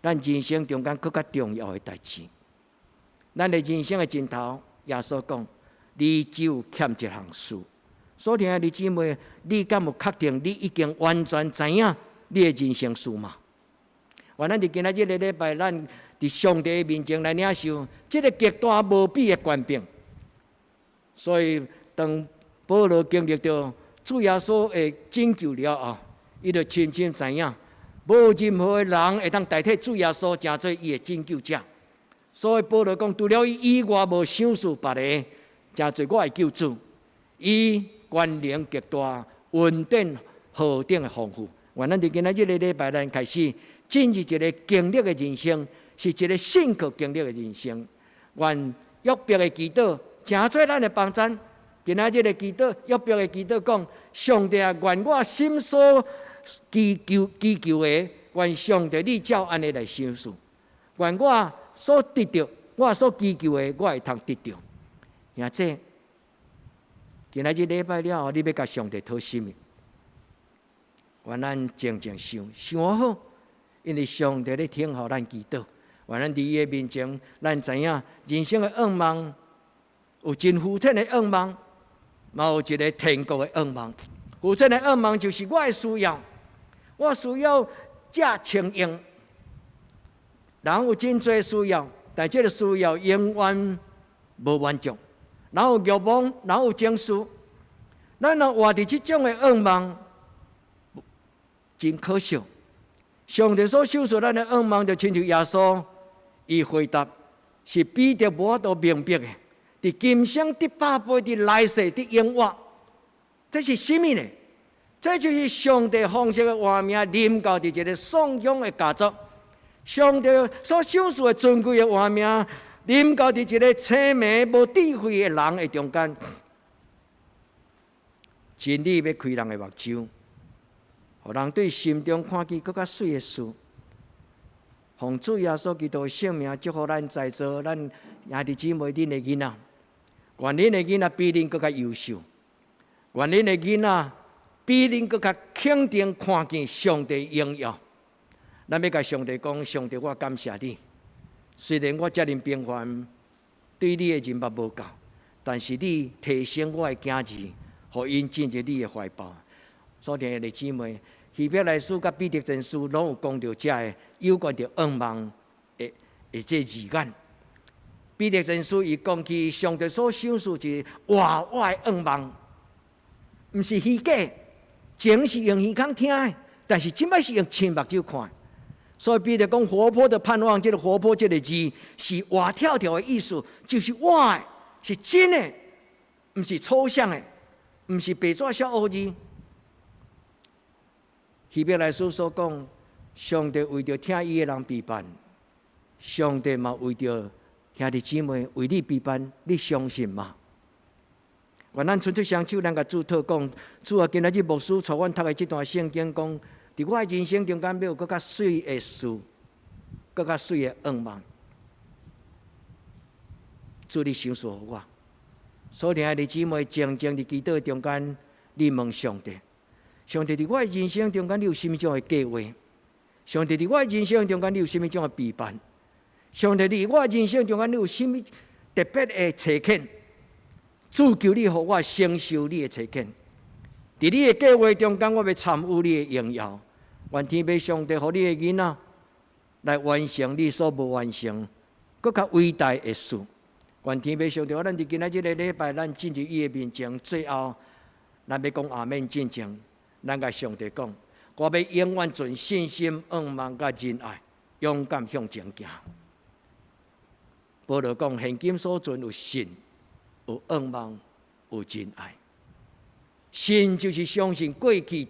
咱人生中间更较重要的代志。咱的人生的尽头，耶稣讲：你只有欠一项事。所以，兄弟姊妹，你敢有确定你已经完全知影你的人生事吗？咱伫今仔日的礼拜，咱伫上帝的面前来领受这个极大无比的权柄。所以，当保罗经历到主耶稣的拯救了后，伊就深深知影，无任何的人会当代替主耶稣成做伊的拯救者。所以保罗讲，除了伊以外，无想事别个成做我的救主。伊权能极大，稳定何等的丰富。咱伫今仔日的礼拜，咱开始进入一个经历的人生，是一个信靠经历的人生。愿约伯的祈祷成做咱的帮助。今仔日的祈祷，约伯的祈祷讲：上帝啊，愿我心所祈求的，愿上帝你照安尼来享受。愿我所得到，我所祈求的，我会通得到。兄弟，今仔日礼拜了后，你要甲上帝讨什么？愿咱静静想好，因为上帝咧听候咱祈祷。愿咱伫伊的面前，咱知影人生的愿望有真肤浅的愿望。嘛有一个天国的愿望，有这个愿望就是我的需要，我需要正清用。人有真多需要，但这个需要永远无满足。人有欲望，人有情绪，咱若活伫这种的愿望，真可惜。上帝所授予咱的愿望，就亲像耶稣，伊回答是彼得无法度明白的。伫今生得百倍，伫来世得永活，这是什么呢？这就是上帝丰盛的画面临到伫一个丧享的家族，上帝所享受的尊贵的画面临到伫一个青迷无智慧的人的中间。真理要开人的目睭，互人对心中看见更较水的事。奉主耶稣基督的圣名，祝福咱在座咱兄弟姊妹恁的囡仔。愿恁的囡仔比恁更加优秀，愿恁的囡仔比恁更加肯定看见上帝荣耀。咱要甲上帝讲：上帝，我感谢你。虽然我遮尔平凡，对你的认捌无够，但是你提升我的囝儿，互因进入你的怀抱。所听的姊妹，希伯来书甲彼得前书拢有讲到这个有关着愿望的这字眼。彼得前书伊讲起上帝所赏赐是活活的愿望，毋是虚假。前是用耳孔听的，但是即摆是用亲目睭看。所以彼得讲活泼的盼望，这个活泼这个字是活跳跳的意思，就是活的，是真的，毋是抽象的，毋是白纸小黑字。希伯来书所讲，上帝为着听伊的人备办，上帝嘛为着兄弟姊妹为你备办，你相信吗？愿咱伸出双手，咱甲主祷讲：主啊，今仔日牧师带阮读的这段圣经讲，伫我的人生中间要有更较水的事，更较水的愿望。主，你赏赐互我。所以兄弟姊妹静静伫祈祷中间，你问上帝：上帝伫我的人生中间，你有甚么种的计划？上帝伫我的人生中间，你有甚么种的备办？上帝伫我人生中间，你有甚物特别的差遣？主求你，互我承受你的差遣。伫你的计划中间，我要参与你的荣耀。愿天父上帝，互你的囡仔来完成你所无完成、更较伟大的事。愿天父上帝，咱伫今仔日个礼拜，咱进入伊的面前，最后咱要讲阿门进前，咱甲上帝讲，我要永远存信心、仰望甲仁爱，勇敢向前行。保罗讲，现今所存有信、有仰望、有仁爱。信就是相信过去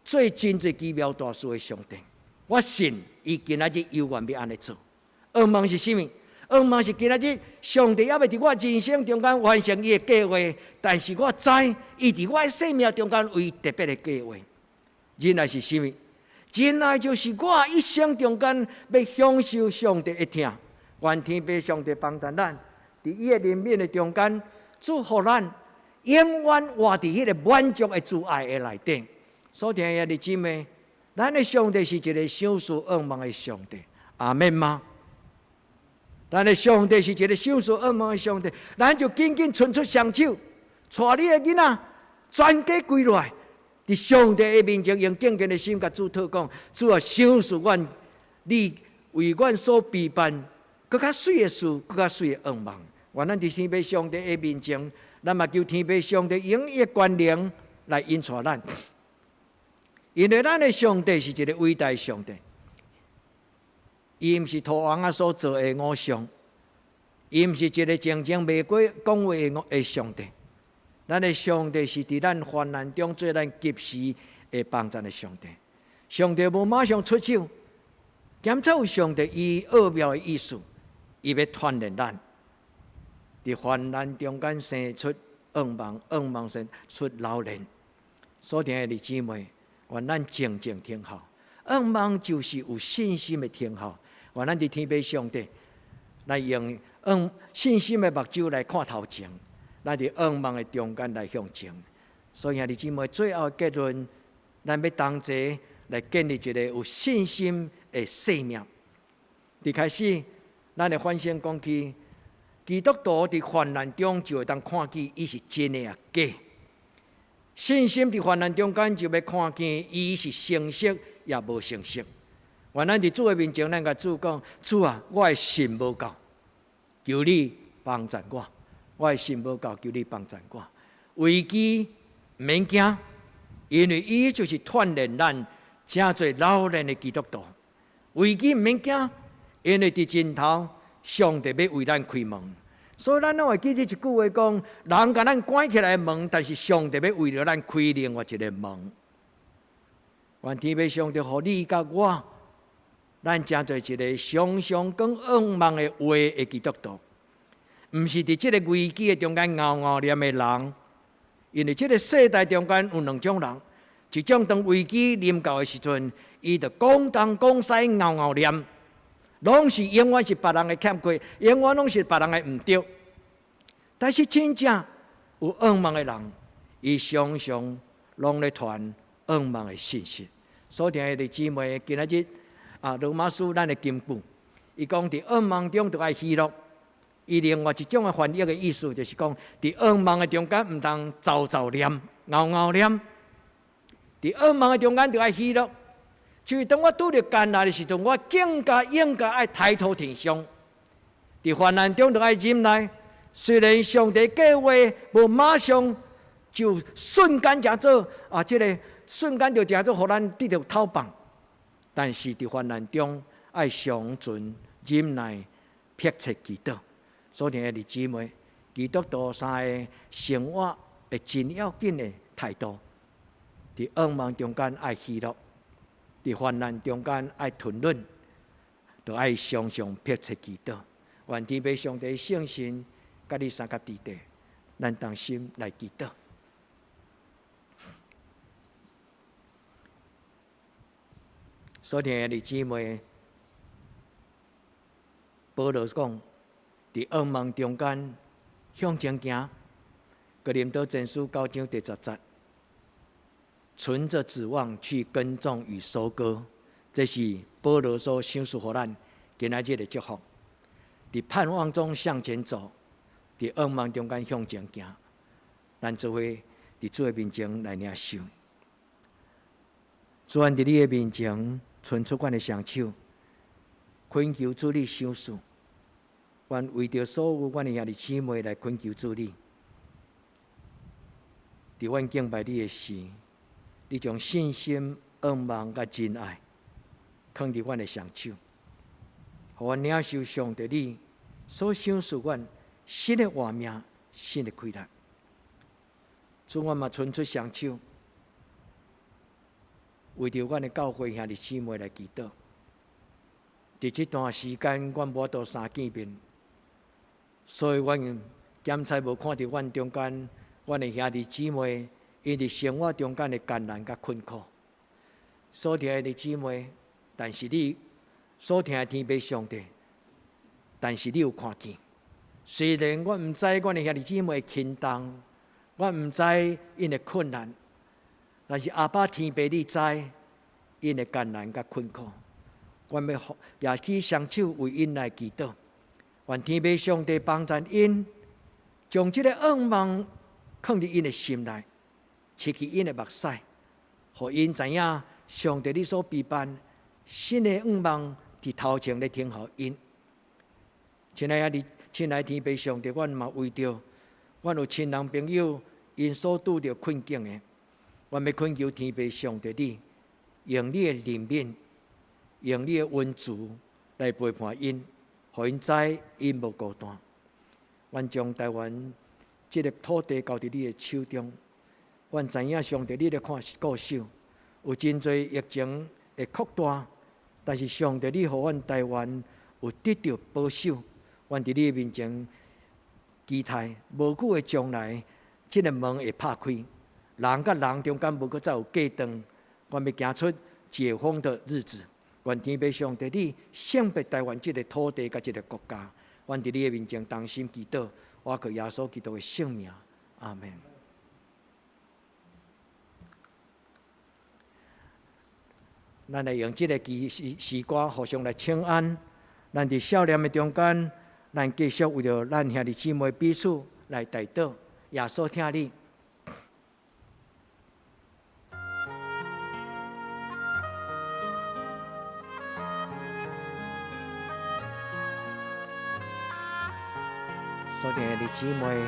最真最奇妙大事的上帝。我信伊今仔日犹原要安尼做。仰望是啥物？仰望是今仔日上帝还未伫我人生中间完成伊的计划，但是我知伊伫我的生命中间有伊特别的计划。仁爱是啥物？仁爱就是我一生中间要享受上帝的疼。愿天父上帝帮助咱，伫伊的人面的中间，祝福咱永远活伫迄个满足的主爱的内底。所听的弟兄姊妹，咱的上帝是一个享受仰望的上帝。阿门吗？咱的上帝是一个享受仰望的上帝，咱就紧紧伸出双手，带你的囡仔全家归落来，伫上帝的面前用敬虔的心甲主祷讲：主啊，享受阮你为阮所备办更较水的事，更较水的仰望。愿咱伫天父上帝的面前。咱嘛求天父上帝用伊的权能来引带咱，因为咱的上帝是一个伟大的上帝，伊毋是土王啊所做的偶像，伊毋是一个静静袂过讲话的上帝。咱的上帝是伫咱患难中做咱及时的帮助的上帝。上帝无马上出手，检查有上帝伊奥妙的意思，伊要锻炼咱。伫患难中间生出仰望，仰望生出老练。所听的弟兄姊妹，愿咱静静听候。仰望就是有信心的听候。愿咱伫天父上帝来用信心的目睭来看头前，咱伫仰望的中间来向前。所以弟兄姊妹，最后的结论，咱要同齐来建立一个有信心的生命。伫开始，咱的反省讲起。基督徒伫患难中就会当看见伊是真的啊假。信心伫患难中间就要看见伊是诚实也无诚实。愿咱伫主的面前，咱甲主讲：主啊，我的信无够，求你帮助我。我的信无够，求你帮助我。危机毋免惊，因为伊就是锻炼咱真侪老练的基督徒。危机毋免惊，因为伫尽头。上帝要为咱开门，所以咱拢会记得一句话讲：人甲咱关起来的门，但是上帝要为了咱开另外一个门。愿天父上帝，互你甲我，咱真做一个常常讲仰望的话的基督徒，毋是伫即个危机的中间熬熬念的人。因为即个世代中间有两种人，一种当危机临到的时阵，伊就讲东讲西熬熬念。拢是永远是别人的欠亏，永远拢是别人的唔对。但是真正有仰望的人，伊常常拢咧传仰望的信息。所听的弟兄姊妹，今仔日罗马书咱的经句，伊讲伫仰望中就爱喜乐。伊另外一种的翻译的意思，就是讲伫仰望的中间唔通早早念、熬熬念。伫仰望的中间就爱喜乐。就是当我拄着艰难的时阵，我更加应该爱抬头挺胸。伫患难中就爱忍耐。虽然上帝计划无马上就瞬间就做这个瞬间就做，互咱得到讨棒，但是伫患难中爱常存忍耐，迫切祈祷。所听的弟兄姊妹，基督徒三个生活的真要紧的态度，伫仰望中间爱喜乐。伫患难中间爱吞忍，就爱常常迫切祈祷。愿天父上帝圣神，甲你三甲地地，咱同心来祈祷。所听的弟兄姊妹，保罗讲，伫仰望中间向前行。哥林多前书9章第10节。存着指望去耕种与收割，这是保罗所想述予咱今仔日的祝福。伫盼望中向前走，伫噩梦中间向前行，咱做伙伫主的面前来领受。主愿伫你的面前伸出阮的双手，恳求主你赏赐。愿为着所有阮的兄弟姊妹来恳求主你。伫阮敬拜你的时，你将信心、愿望甲真爱放伫阮的双手，互阮领受上帝你所赏赐阮新的活命、新的开展。主，阮嘛伸出双手，为着阮的教会兄弟姊妹来祈祷。伫这段时间，阮无多相见面，所以阮检查无看到阮中间阮的兄弟姊妹因伫生活中间的艰难甲困苦。所听的姊妹，但是你所听的天父上帝，但是你有看见。虽然我毋知阮的兄弟姊妹的轻重，我毋知因的困难，但是阿爸天父你知因的艰难甲困苦。阮要举起双手为因来祈祷，愿天父上帝帮助因，将这个愿望放伫因的心内，刺激因的目屎，互因知影上帝你所备办新的愿望伫头前咧听候因。亲爱的天父上帝，阮嘛为着阮有亲人朋友因所拄着困境的，阮要恳求天父上帝你用你的怜悯，用你的温慈来陪伴因，互因知因无孤单。阮将台湾这个土地交伫你的手中，阮知影上帝你咧看顾守，有真侪疫情会扩大，但是上帝你互阮台湾有得到保守。阮伫你的面前期待，无久的将来，这个门会拍开，人甲人中间无搁再有隔断，阮要行出解封的日子。愿天父上帝你圣别台湾这个土地甲这个国家，阮伫你的面前同心祈祷，我靠耶稣基督的圣名，阿门。咱来用这个时光互相来请安。咱伫少年的中间，咱继续为着咱兄弟姊妹彼此来代祷，耶稣听你。所听的姊妹，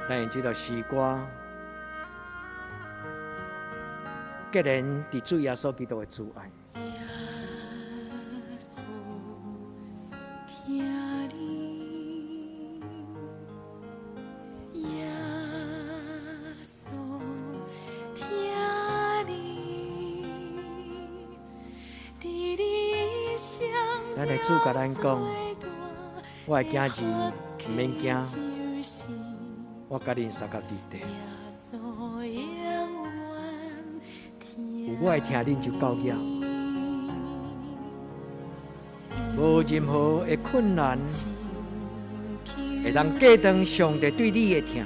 咱用这条时光，个人伫主耶稣基督的慈爱。咱的主甲咱讲，我的囝儿毋免惊，我甲恁三脚伫地。有我会听恁就够了，无任何的困难会当隔断上帝对你的疼。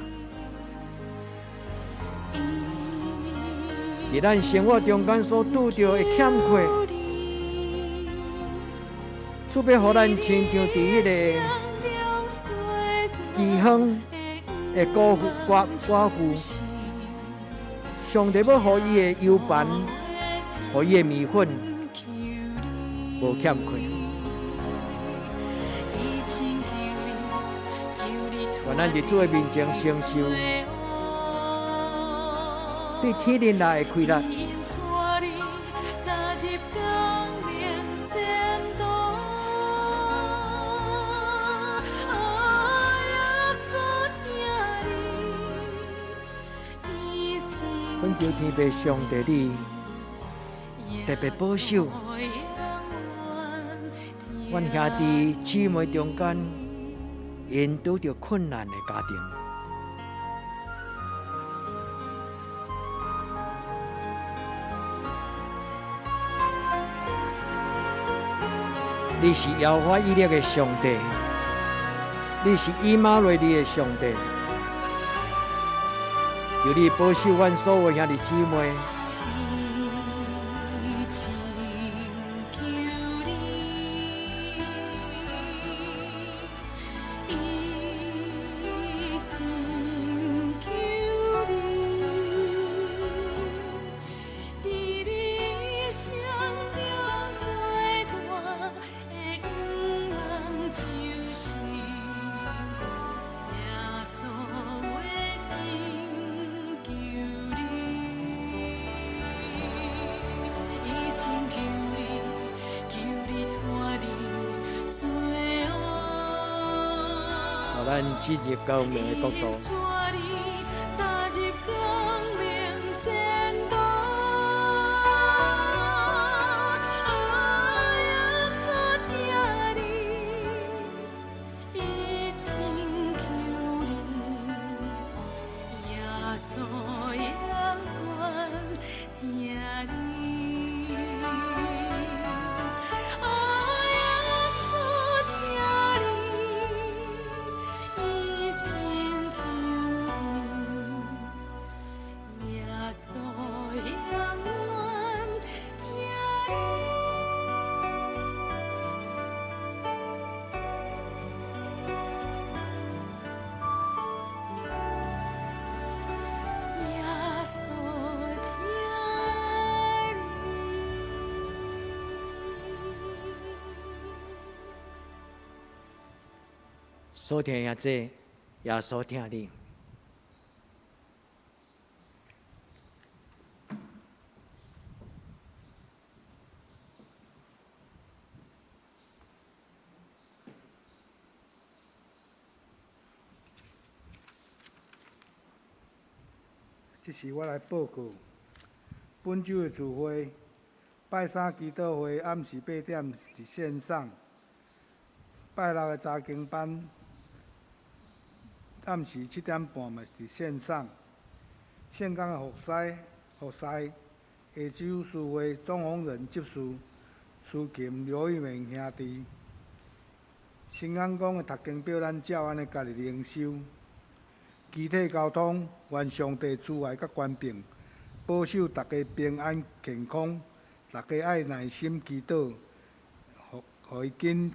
伫咱生活中间所拄着的欠缺，主要互咱亲像伫迄个饥荒的寡妇，上帝要互伊的油饭，互伊的米粉无欠缺。愿咱伫主的面前承受对天灵来的快乐。恳求天父上帝你特别保守阮兄弟姊妹中间因拄着困难的家庭。你是耶和华以色列的上帝，你是以马内利的上帝。求你保守阮所有兄弟姊妹，咱进入光明的国度。所听也这，也所听你。这是我来报告。本周的聚会，拜三祈祷会暗时8点伫线上，拜六的查经班暗时7点半嘛伫线上，线港的服侍，下周聚会总红人执事司琴刘玉明兄弟，新安宫的读经表咱照安尼家己灵修。集体交通，愿上帝慈爱甲权柄，保守大家平安健康。大家爱耐心祈祷，互伊紧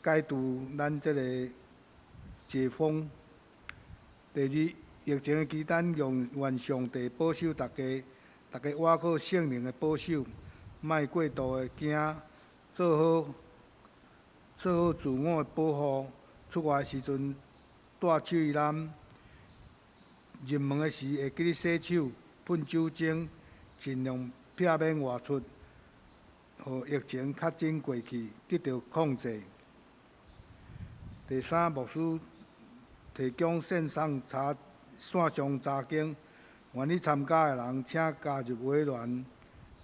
解除咱这个解封。第二，疫情的期间，愿上帝保守大家活靠圣灵的保守，莫过度的惊，做好自我的保护。出外时阵戴手衣入门的时会记得洗手、喷酒精，尽量避免外出，互疫情较真过去，得到控制。第三，牧师提供线上查经，愿意参加的人请加入委员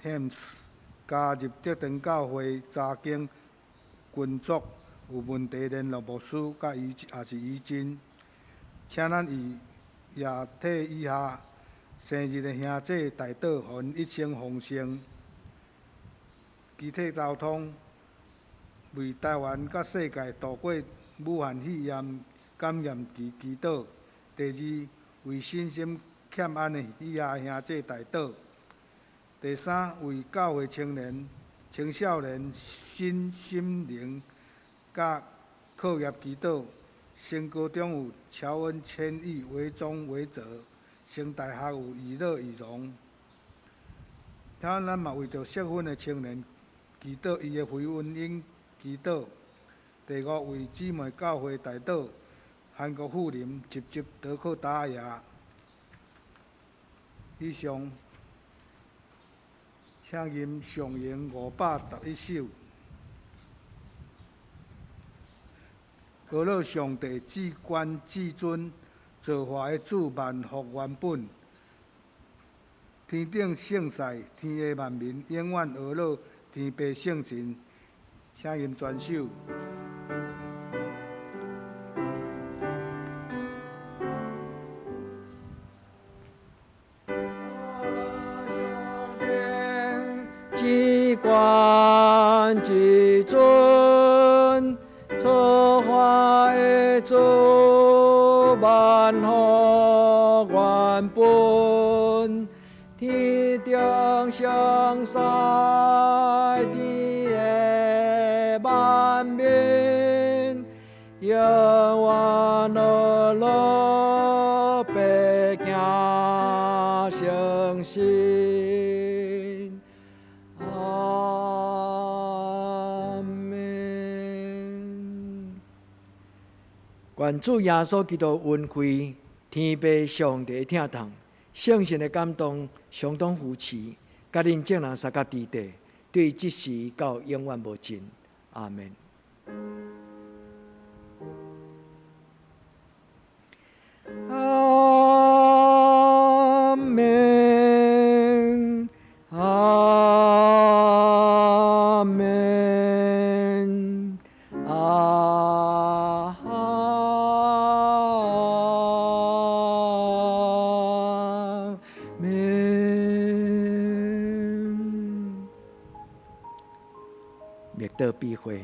Teams， 加入德登教会查经群组。有问题联络牧师，也是义诊，请咱以夜体以下生日的兄弟代祷，互因一生丰盛。集体交通，为台湾甲世界度过武汉肺炎感染期祈祷。第二，为信心欠安的以下兄弟代祷。第三，为教会青年、青少年心灵甲课业祈祷，升高中有乔恩、千亿、维忠、维泽，升大学有娱乐、仪容。听咱嘛为着适婚的青年祈祷，伊的非婚姻祈祷。第五，为姊妹教会代祷，韩国妇人集得靠打牙。以上，请吟上咏511首。俄勒上帝至关至尊，造化的主万福原本。天顶圣赛，天下万民，永远俄勒天父圣神。请吟全首。至关至尊，造化的主万福原本，天顶上赛，天下万民，永远乐乐白行诚信。愿主耶稣基督恩惠、天父上帝的疼痛、圣神的感动，相当扶持，甲恁众人三甲地地，对即时到永远无尽。阿门。门。灭道必会。